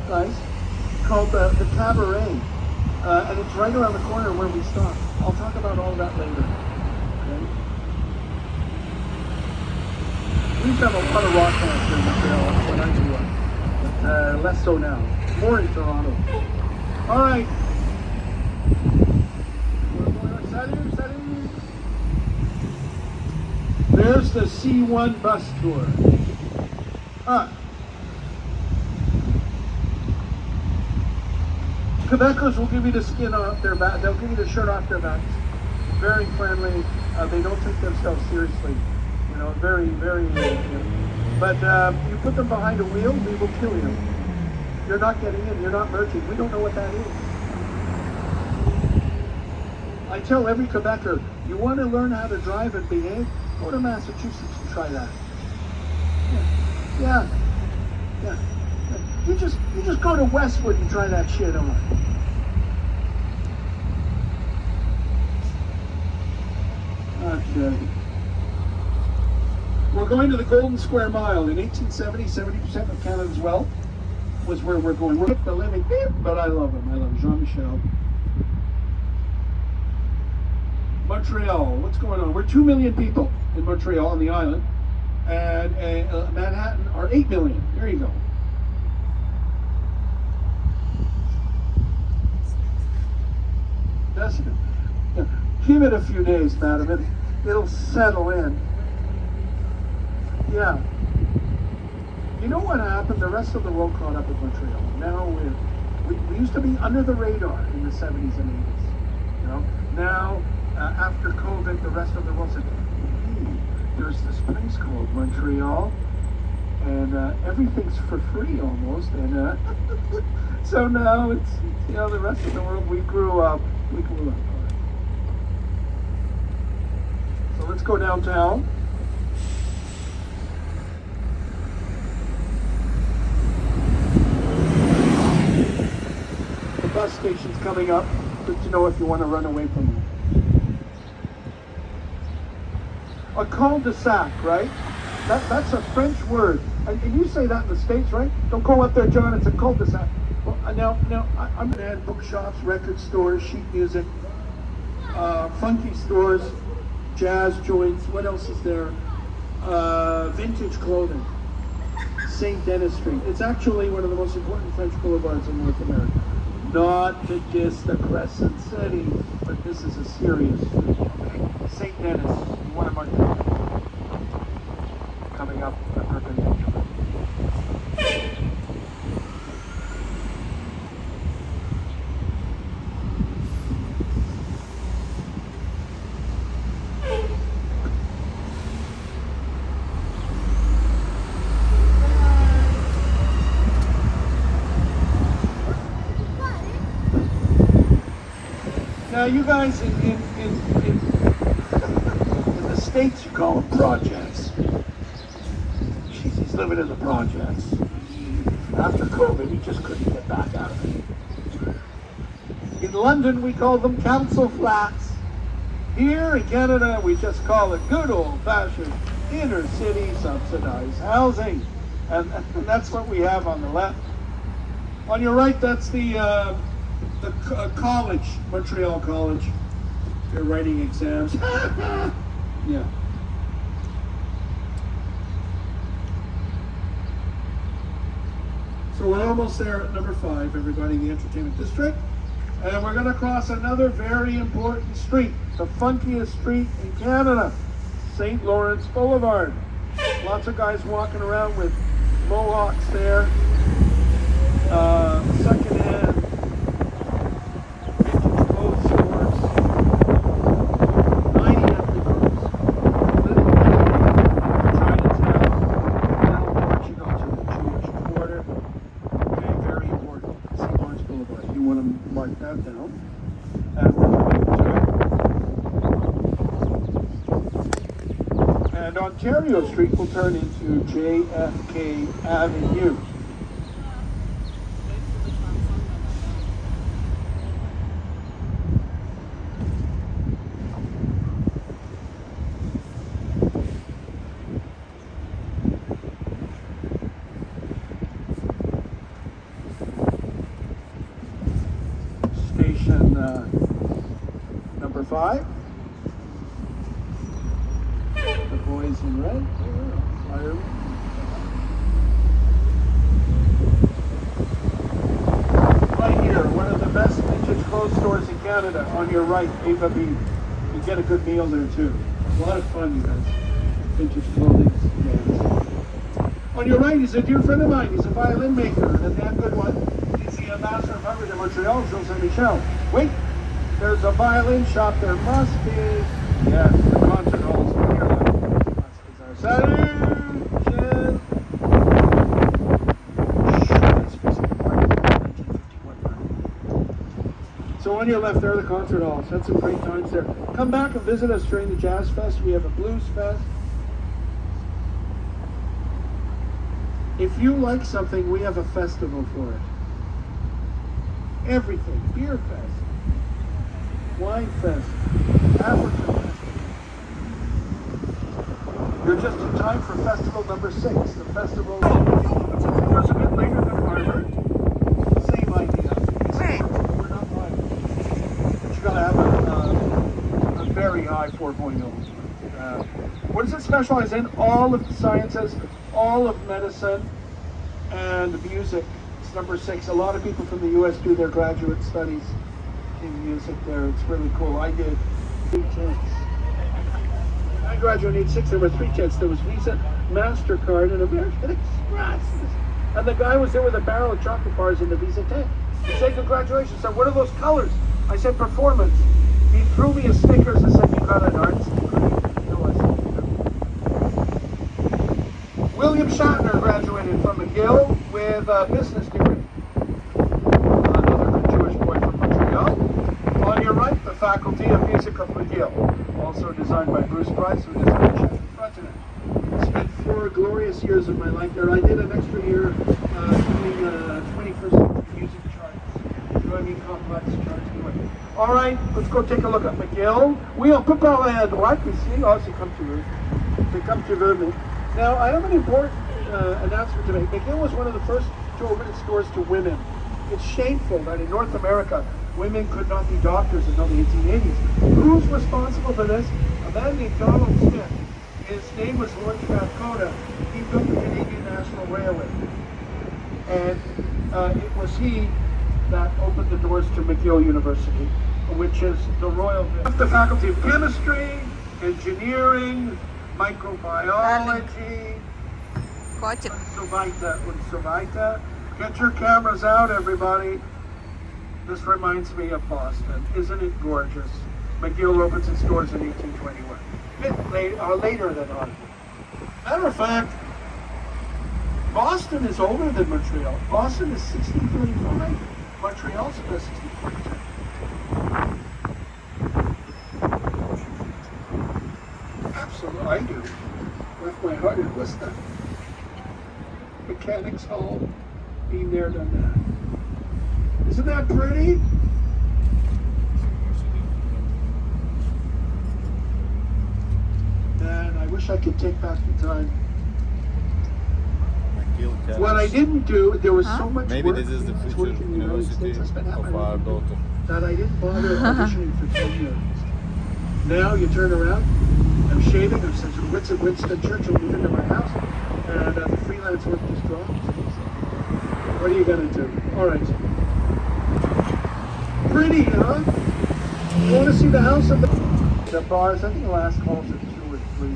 nice, called the Cabaret. And it's right around the corner where we stop. I'll talk about all that later. Okay? We used to have a lot of rock bands here in Montreal when I grew up. But less so now. More in Toronto. All right. Salut, salut. There's the C1 bus tour. Quebecers will give you the skin off their back. They'll give you the shirt off their backs. Very friendly. They don't take themselves seriously. You know, very, very. But you put them behind a wheel, we will kill you. You're not getting in. You're not merging. We don't know what that is. I tell every Quebecer, you want to learn how to drive and behave? Go to Massachusetts and try that. Yeah. You just go to Westwood and try that shit on. Okay. We're going to the Golden Square Mile. In 1870, 70% of Canada's wealth was where we're going. We're the living, but I love him. I love Jean-Michel. Montreal, what's going on? We're 2 million people in Montreal on the island, and Manhattan are 8 million. There you go. Give it a few days, madam. It'll settle in. Yeah. You know what happened? The rest of the world caught up with Montreal. Now we used to be under the radar in the 70s and 80s. You know. Now, after COVID, the rest of the world said, "Hey, there's this place called Montreal, and everything's for free almost." And so now it's the rest of the world. We grew up. So let's go downtown. The bus station's coming up. Good to know if you want to run away from it. A cul-de-sac, right? That's a French word. And you say that in the States, right? Don't go up there, John. It's a cul-de-sac. Well, now I'm gonna add bookshops, record stores, sheet music, funky stores, jazz joints. What else is there? Vintage clothing. St. Denis Street. It's actually one of the most important French boulevards in North America. Not to diss the Crescent City, but this is a serious St. Denis. You want to mark that coming up perpendicular. Now, you guys in the States, you call them projects. He's living in the projects. After COVID, he just couldn't get back out of it. In London, we call them council flats. Here in Canada, we just call it good old-fashioned inner-city subsidized housing. And that's what we have on the left. On your right, that's the college, Montreal College. They're writing exams. Yeah. So we're almost there at number 5, everybody, the entertainment district. And we're going to cross another very important street, the funkiest street in Canada, St. Lawrence Boulevard. Lots of guys walking around with mohawks there. Secondhand vintage clothes stores. 90 empty rooms. Little Chinatown. Now once you go to the Jewish Quarter. Okay, very important. St. Lawrence Boulevard. You want to mark that down. And we're going to and Ontario Street will turn into JFK Avenue. Station number 5. The boys in red. Firemen. Right here, one of the best vintage clothes stores in Canada. On your right, Ava B. You get a good meal there too. A lot of fun, you guys. Vintage clothing. Yeah. On your right is a dear friend of mine. He's a violin maker, and a damn good one. He's the ambassador of Kanada Montreal, José Michel. Wait, there's a violin shop. There must be. Yes, the concert halls on your left. Salut, Jen. So on your left there are the concert halls. Had some great times there. Come back and visit us during the Jazz Fest. We have a Blues Fest. If you like something, we have a festival for it. Everything. Beer Fest. Wine Fest. African Fest. You're just in time for festival number 6. The festival opens its doors a bit later than Harvard. Same idea. We're not private. But you gotta have a very high 4.0. What does it specialize in? All of the sciences, all of medicine, and music. It's number 6. A lot of people from the U.S. do their graduate studies in music there. It's really cool. I did 3 chance. I graduated in 6. There were 3 chance. There was Visa, MasterCard, and American Express. And the guy was there with a barrel of chocolate bars in the Visa tank. He said, congratulations. I said, what are those colors? I said, performance. He threw me a Snickers and said, you got an arts degree. William Shatner graduated from McGill with a business degree. Another Jewish boy from Montreal. On your right, the Faculty of Music of McGill, also designed by Bruce Price, who is the Shatner's president. Spent 4 glorious years of my life there. I did an extra year doing 21st century music charts. You know what I mean? Complex charts. Anyway. All right, let's go take a look at McGill. Oui, on peut parler à droite ici. Oh, c'est comme tu veux. C'est comme tu veux, mais... Now, I have an important announcement to make. McGill was one of the first to open its doors to women. It's shameful that in North America, women could not be doctors until the 1880s. Who's responsible for this? A man named Donald Smith. His name was Lord Strathcona. He built the Canadian National Railway. And it was he that opened the doors to McGill University, which is the Royal... The Faculty of Chemistry, Engineering, Microbiology, und so weiter. Get your cameras out, everybody. This reminds me of Boston. Isn't it gorgeous? McGill opens its doors in 1821. Later than Harvard. Matter of fact, Boston is older than Montreal. Boston is 1635. Montreal's 1642. Absolutely, I do. With my heart, it was the Mechanics Hall. Been there, done that. Isn't that pretty? Man, I wish I could take back the time. What I didn't do, there was so much Maybe work. this is the future university of our daughter. That I didn't bother auditioning for 10 years. Now you turn around, I'm shaving, I'm such a wits of Winston Churchill moved into my house, and the freelance work just dropped. What are you gonna do? Alright. Pretty, huh? You wanna see the house of the bars? I think the last calls are 2 or 3.